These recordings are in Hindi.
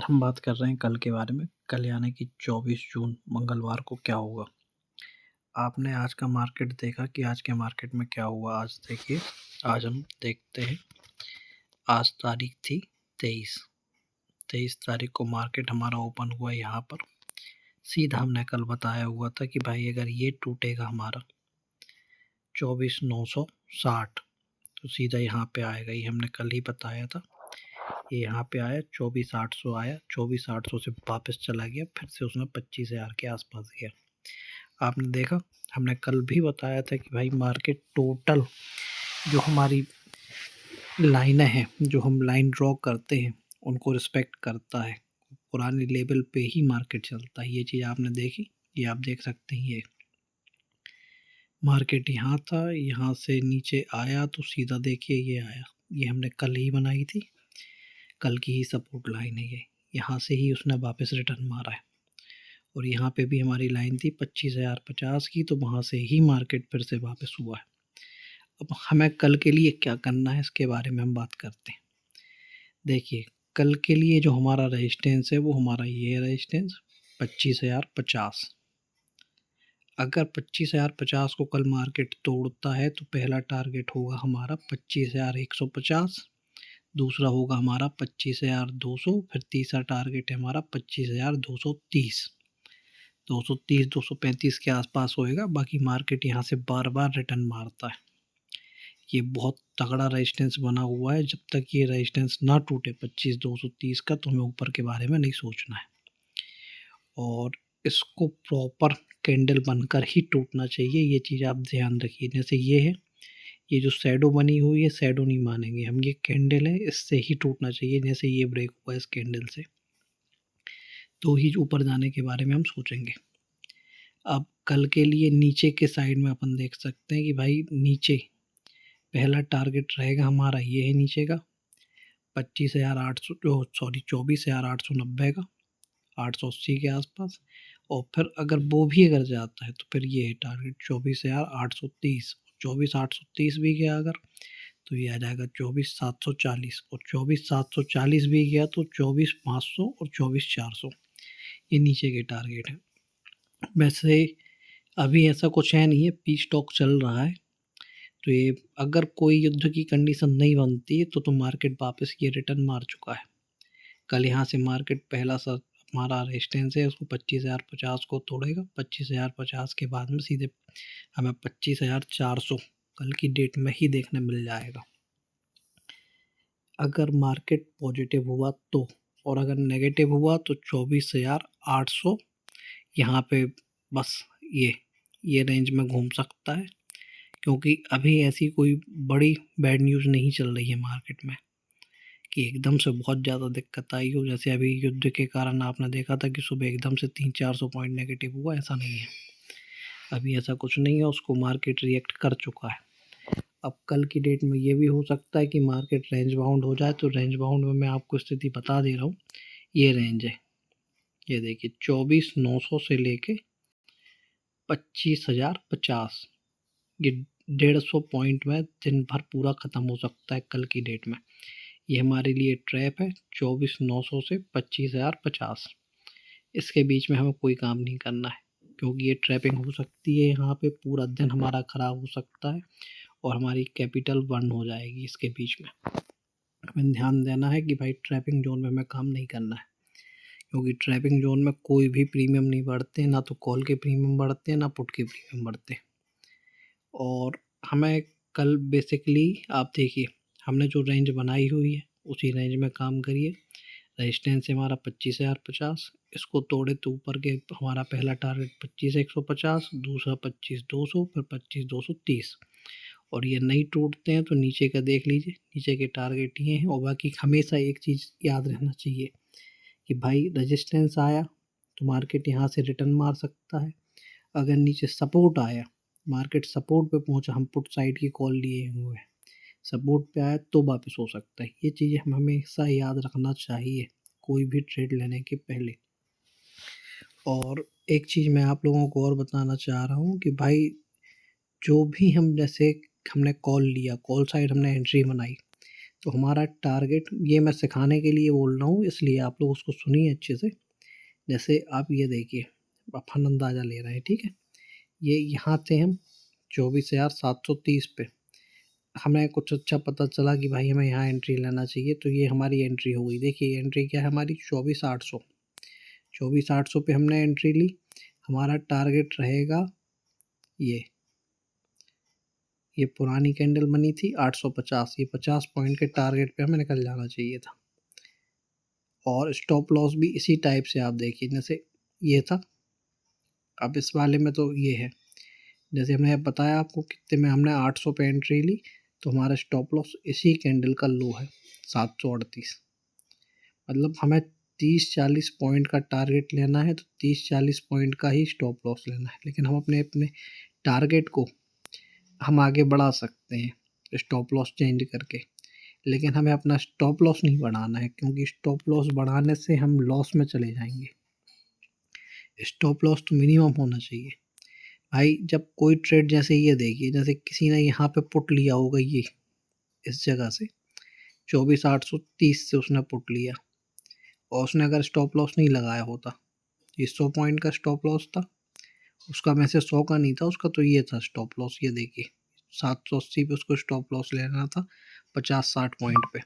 हम बात कर रहे हैं कल के बारे में। कल यानी कि 24 जून मंगलवार को क्या होगा? आपने आज का मार्केट देखा कि आज के मार्केट में क्या हुआ? आज देखिए, आज हम देखते हैं। आज तारीख थी 23 तारीख को मार्केट हमारा ओपन हुआ यहाँ पर। सीधा हमने कल बताया हुआ था कि भाई अगर ये टूटेगा हमारा 24,960 तो सीधा यहाँ पे आएगा। ये हमने कल ही बताया था। ये यहाँ पे आया 24,800 आया, 24,800 से वापस चला गया, फिर से उसने 25,000 के आसपास गया। आपने देखा, हमने कल भी बताया था कि भाई मार्केट टोटल जो हमारी लाइनें हैं, जो हम लाइन ड्रॉ करते हैं, उनको रिस्पेक्ट करता है। पुराने लेवल पे ही मार्केट चलता है। ये चीज़ आपने देखी, ये आप देख सकते हैं। ये मार्केट यहाँ था, यहाँ से नीचे आया तो सीधा देखिए ये आया। ये हमने कल ही बनाई थी, कल की ही सपोर्ट लाइन है ये। यहाँ से ही उसने वापस रिटर्न मारा है और यहाँ पे भी हमारी लाइन थी 25,050 की, तो वहाँ से ही मार्केट फिर से वापस हुआ है। अब हमें कल के लिए क्या करना है, इसके बारे में हम बात करते हैं। देखिए, कल के लिए जो हमारा रेजिस्टेंस है वो हमारा ये रेजिस्टेंस 25,050। अगर 25,050 को कल मार्केट तोड़ता है तो पहला टारगेट होगा हमारा 25,150, दूसरा होगा हमारा 25,200, फिर तीसरा टारगेट है हमारा 25,230। 230 235 के आसपास होएगा। बाकी मार्केट यहाँ से बार बार रिटर्न मारता है। ये बहुत तगड़ा रेजिस्टेंस बना हुआ है। जब तक ये रेजिस्टेंस ना टूटे 25,230 का, तो हमें ऊपर के बारे में नहीं सोचना है और इसको प्रॉपर कैंडल बनकर ही टूटना चाहिए। ये चीज़ आप ध्यान रखिए। जैसे ये है, ये जो शैडो बनी हुई है, शैडो नहीं मानेंगे हम, ये कैंडल है, इससे ही टूटना चाहिए। जैसे ये ब्रेक हुआ इस कैंडल से, तो ही ऊपर जाने के बारे में हम सोचेंगे। अब कल के लिए नीचे के साइड में अपन देख सकते हैं कि भाई नीचे पहला टारगेट रहेगा हमारा, ये है नीचे का 25,800, जो सॉरी 24,890 का, 880 के आसपास। और फिर अगर वो भी अगर जाता है तो फिर ये है टारगेट 24,830। 24,830 भी गया अगर, तो ये आ जाएगा 24,740, और 24,740 भी गया तो 24,500 और 24,400 ये नीचे के टारगेट हैं। वैसे अभी ऐसा कुछ है नहीं है, पीस टॉक चल रहा है, तो ये अगर कोई युद्ध की कंडीशन नहीं बनती है तो मार्केट वापस ये रिटर्न मार चुका है। कल यहाँ से मार्केट पहला सा हमारा रेजिस्टेंस है, उसको 25,050 को तोड़ेगा। 25,050 के बाद में सीधे हमें 25,400 कल की डेट में ही देखने मिल जाएगा। अगर मार्केट पॉजिटिव हुआ तो, और अगर नेगेटिव हुआ तो 24,800 यहाँ पे बस ये रेंज में घूम सकता है, क्योंकि अभी ऐसी कोई बड़ी बैड न्यूज़ नहीं चल रही है मार्केट में कि एकदम से बहुत ज़्यादा दिक्कत आई हो। जैसे अभी युद्ध के कारण आपने देखा था कि सुबह एकदम से 300-400 पॉइंट नेगेटिव हुआ, ऐसा नहीं है। अभी ऐसा कुछ नहीं है, उसको मार्केट रिएक्ट कर चुका है। अब कल की डेट में ये भी हो सकता है कि मार्केट रेंज बाउंड हो जाए, तो रेंज बाउंड में मैं आपको स्थिति बता दे रहा हूँ। ये रेंज है, ये देखिए 24,900 से लेके 25,050, ये 150 पॉइंट में दिन भर पूरा ख़त्म हो सकता है कल की डेट में। ये हमारे लिए ट्रैप है 24,900 से 25,050। इसके बीच में हमें कोई काम नहीं करना है, क्योंकि ये ट्रैपिंग हो सकती है। यहाँ पे पूरा दिन हमारा ख़राब हो सकता है और हमारी कैपिटल बर्न हो जाएगी इसके बीच में। हमें ध्यान देना है कि भाई ट्रैपिंग जोन में हमें काम नहीं करना है, क्योंकि ट्रैपिंग जोन में कोई भी प्रीमियम नहीं बढ़ते, ना तो कॉल के प्रीमियम बढ़ते हैं, ना पुट के प्रीमियम बढ़ते हैं। और हमें कल बेसिकली आप देखिए, हमने जो रेंज बनाई हुई है उसी रेंज में काम करिए। रेजिस्टेंस है हमारा 25,050, इसको तोड़े तो ऊपर के हमारा पहला टारगेट 25,150, दूसरा 25,200, फिर 25,230। और ये नहीं टूटते हैं तो नीचे का देख लीजिए, नीचे के टारगेट ये हैं। और बाकी हमेशा एक चीज़ याद रहना चाहिए कि भाई रेजिस्टेंस आया तो मार्केट यहाँ से रिटर्न मार सकता है। अगर नीचे सपोर्ट आया, मार्केट सपोर्ट पे पहुंचा, हम पुट साइड की कॉल लिए हुए हैं, सपोर्ट पे आया तो वापस हो सकता है। ये चीज़ें हम हमेशा याद रखना चाहिए कोई भी ट्रेड लेने के पहले। और एक चीज़ मैं आप लोगों को और बताना चाह रहा हूँ कि भाई जो भी हम, जैसे हमने कॉल लिया, कॉल साइड हमने एंट्री बनाई, तो हमारा टारगेट, ये मैं सिखाने के लिए बोल रहा हूँ, इसलिए आप लोग उसको सुनिए अच्छे से। जैसे आप ये देखिए, अपन अंदाज़ा ले रहे हैं, ठीक है। ये यहाँ थे हम 24,730 पे, हमें कुछ अच्छा पता चला कि भाई हमें यहाँ एंट्री लेना चाहिए, तो ये हमारी एंट्री हो गई। देखिए एंट्री क्या है हमारी, 24,800। 24,800 पे हमने एंट्री ली। हमारा टारगेट रहेगा ये पुरानी कैंडल बनी थी 850, ये 50 पॉइंट के टारगेट पे हमें निकल जाना चाहिए था। और स्टॉप लॉस भी इसी टाइप से आप देखिए, जैसे ये था, अब इस वाले में तो ये है, जैसे हमने बताया आपको कितने में हमने 800 पे एंट्री ली, तो हमारा स्टॉप लॉस इसी कैंडल का लो है 738। मतलब हमें 30-40 पॉइंट का टारगेट लेना है, तो 30-40 पॉइंट का ही स्टॉप लॉस लेना है। लेकिन हम अपने अपने टारगेट को हम आगे बढ़ा सकते हैं स्टॉप लॉस चेंज करके, लेकिन हमें अपना स्टॉप लॉस नहीं बढ़ाना है, क्योंकि स्टॉप लॉस बढ़ाने से हम लॉस में चले जाएंगे। स्टॉप लॉस तो मिनिमम होना चाहिए भाई। जब कोई ट्रेड, जैसे ये देखिए, जैसे किसी ने यहाँ पे पुट लिया होगा, ये इस जगह से 24,830 से उसने पुट लिया, और उसने अगर स्टॉप लॉस नहीं लगाया होता, ये 100 पॉइंट का स्टॉप लॉस था उसका, में से 100 का नहीं था उसका, तो ये था स्टॉप लॉस। ये देखिए 780 पे उसको स्टॉप लॉस लेना था 50-60 पॉइंट पे।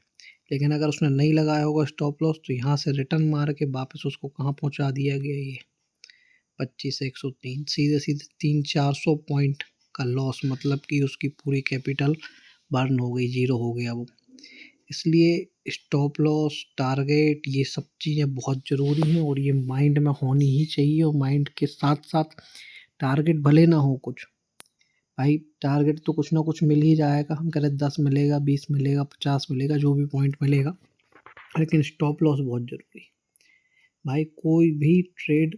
लेकिन अगर उसने नहीं लगाया होगा स्टॉप लॉस, तो यहाँ से रिटर्न मार के वापस उसको कहाँ पहुँचा दिया गया, ये 25,103, सीधे सीधे 300-400 पॉइंट का लॉस, मतलब कि उसकी पूरी कैपिटल बर्न हो गई, जीरो हो गया वो। इसलिए स्टॉप लॉस, टारगेट, ये सब चीज़ें बहुत ज़रूरी हैं, और ये माइंड में होनी ही चाहिए। और माइंड के साथ साथ टारगेट भले ना हो कुछ, भाई टारगेट तो कुछ ना कुछ मिल ही जाएगा, हम कह रहे 10 मिलेगा, 20 मिलेगा, 50 मिलेगा, जो भी पॉइंट मिलेगा, लेकिन स्टॉप लॉस बहुत ज़रूरी। भाई कोई भी ट्रेड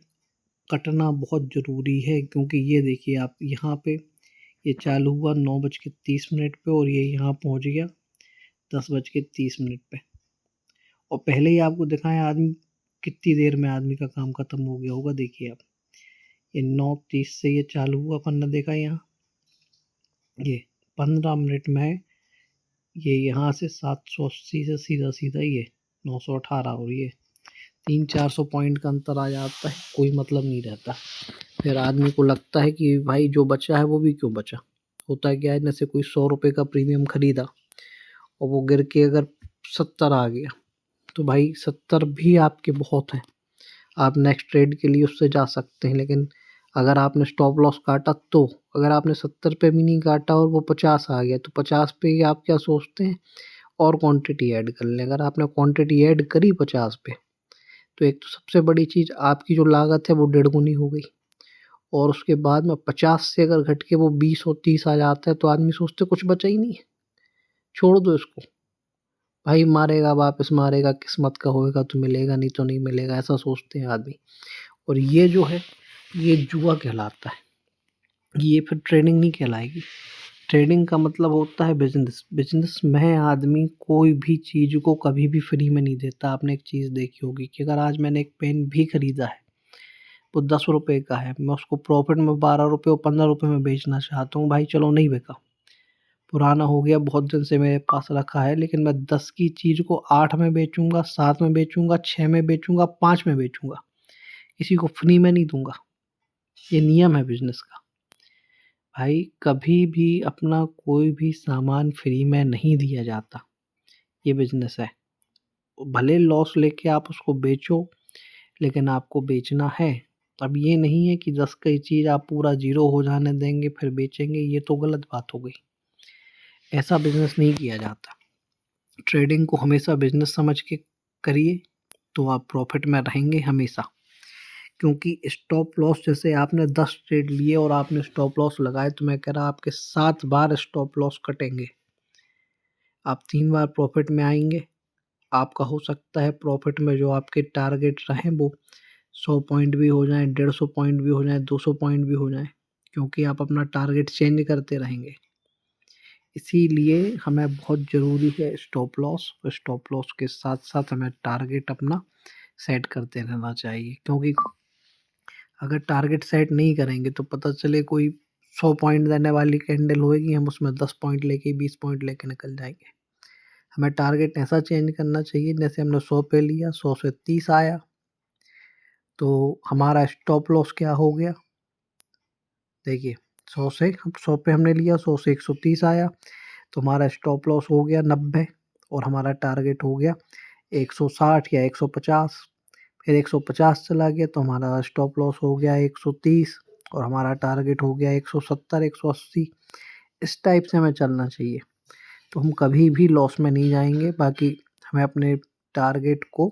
कटना बहुत ज़रूरी है, क्योंकि ये देखिए आप यहाँ पे, ये चालू हुआ 9:30 पे, और ये यहाँ पहुँच गया 10:30 पे, और पहले ही आपको दिखाएं आदमी कितनी देर में आदमी का काम ख़त्म हो गया होगा। देखिए आप, ये 9:30 से ये चालू हुआ, अपन ने देखा यहाँ, ये 15 मिनट में ये यहाँ से 780 से सीधा सीधा ये 918, और ये 300-400 पॉइंट का अंतर आ जाता है, कोई मतलब नहीं रहता। फिर आदमी को लगता है कि भाई जो बचा है वो भी क्यों बचा। होता है क्या है, जैसे कोई 100 रुपये का प्रीमियम खरीदा और वो गिर के अगर 70 आ गया, तो भाई 70 भी आपके बहुत हैं, आप नेक्स्ट ट्रेड के लिए उससे जा सकते हैं। लेकिन अगर आपने स्टॉप लॉस काटा, तो अगर आपने 70 पे भी नहीं काटा और वो 50 आ गया, तो 50 पे ही आप क्या सोचते हैं, और क्वांटिटी ऐड कर लें। अगर आपने क्वांटिटी ऐड करी 50 पे, तो एक तो सबसे बड़ी चीज़, आपकी जो लागत है वो 1.5 गुनी हो गई, और उसके बाद में 50 से अगर घट के वो 20 और 30 आ जाता है, तो आदमी सोचते कुछ बचा ही नहीं है, छोड़ दो इसको, भाई मारेगा वापस मारेगा, किस्मत का होएगा तो मिलेगा, नहीं तो नहीं मिलेगा, ऐसा सोचते हैं आदमी। और ये जो है, ये जुआ कहलाता है, ये फिर ट्रेडिंग नहीं कहलाएगी। ट्रेडिंग का मतलब होता है बिजनेस। बिजनेस में आदमी कोई भी चीज़ को कभी भी फ्री में नहीं देता। आपने एक चीज़ देखी होगी कि अगर आज मैंने एक पेन भी खरीदा है, वो 10 रुपए का है, मैं उसको प्रॉफिट में 12 रुपए और 15 रुपए में बेचना चाहता हूँ, भाई चलो नहीं बिका, पुराना हो गया, बहुत दिन से मेरे पास रखा है, लेकिन मैं 10 की चीज़ को 8 में बेचूंगा, 7 में बेचूंगा, 6 में बेचूंगा, 5 में बेचूंगा, किसी को फ्री में नहीं दूंगा। ये नियम है बिजनेस का। भाई कभी भी अपना कोई भी सामान फ्री में नहीं दिया जाता, ये बिजनेस है। भले लॉस लेके आप उसको बेचो, लेकिन आपको बेचना है। अब ये नहीं है कि 10 की चीज़ आप पूरा ज़ीरो हो जाने देंगे फिर बेचेंगे, ये तो गलत बात हो गई। ऐसा बिजनेस नहीं किया जाता। ट्रेडिंग को हमेशा बिजनेस समझ के करिए, तो आप प्रॉफिट में रहेंगे हमेशा। क्योंकि स्टॉप लॉस, जैसे आपने 10 ट्रेड लिए और आपने स्टॉप लॉस लगाए, तो मैं कह रहा आपके 7 बार स्टॉप लॉस कटेंगे, आप 3 बार प्रॉफिट में आएंगे। आपका हो सकता है प्रॉफिट में जो आपके टारगेट रहें वो 100 पॉइंट भी हो जाएं, 150 पॉइंट भी हो जाएं, 200 पॉइंट भी हो जाएं, क्योंकि आप अपना टारगेट चेंज करते रहेंगे। इसीलिए हमें बहुत ज़रूरी है स्टॉप लॉस, और स्टॉप लॉस के साथ साथ हमें टारगेट अपना सेट करते रहना चाहिए। क्योंकि अगर टारगेट सेट नहीं करेंगे, तो पता चले कोई 100 पॉइंट देने वाली कैंडल होएगी, हम उसमें 10 पॉइंट लेके 20 पॉइंट लेके निकल जाएंगे, हमें टारगेट ऐसा चेंज करना चाहिए, जैसे हमने 100 पे लिया, 100 से 30 आया, तो हमारा स्टॉप लॉस क्या हो गया? देखिए 100 पे हमने लिया, 100 से 130 आया, तो हमारा स्टॉप लॉस हो गया 90 और हमारा टारगेट हो गया 160 या 150। फिर 150 चला गया तो हमारा स्टॉप लॉस हो गया 130 और हमारा टारगेट हो गया 170, 180। इस टाइप से हमें चलना चाहिए, तो हम कभी भी लॉस में नहीं जाएँगे। बाकी हमें अपने टारगेट को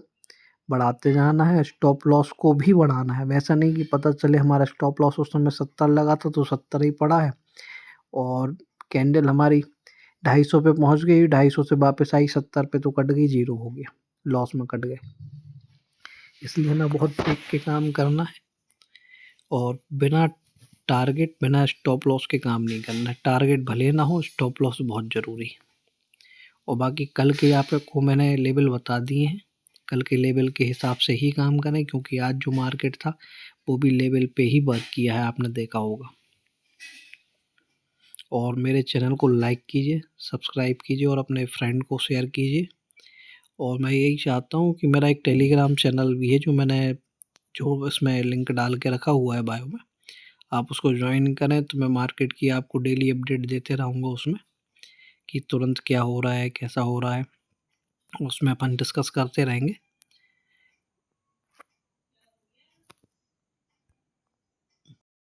बढ़ाते जाना है, स्टॉप लॉस को भी बढ़ाना है। वैसा नहीं कि पता चले हमारा स्टॉप लॉस उस समय 70 लगा था तो 70 ही पड़ा है और कैंडल हमारी 250 पे पहुँच गई, 250 से वापस आई 70 पे तो कट गई, ज़ीरो हो गया, लॉस में कट गए। इसलिए हमें बहुत देख के काम करना है और बिना टारगेट, बिना स्टॉप लॉस के काम नहीं करना है। टारगेट भले ना हो, स्टॉप लॉस बहुत ज़रूरी है। और बाकी कल के आपको मैंने लेवल बता दिए हैं, कल के लेवल के हिसाब से ही काम करें, क्योंकि आज जो मार्केट था वो भी लेवल पे ही वर्क किया है, आपने देखा होगा। और मेरे चैनल को लाइक कीजिए, सब्सक्राइब कीजिए और अपने फ्रेंड को शेयर कीजिए। और मैं यही चाहता हूँ कि मेरा एक टेलीग्राम चैनल भी है, जो इसमें लिंक डाल के रखा हुआ है बायो में, आप उसको ज्वाइन करें, तो मैं मार्केट की आपको डेली अपडेट देते रहूँगा उसमें, कि तुरंत क्या हो रहा है, कैसा हो रहा है, उसमें अपन डिस्कस करते रहेंगे।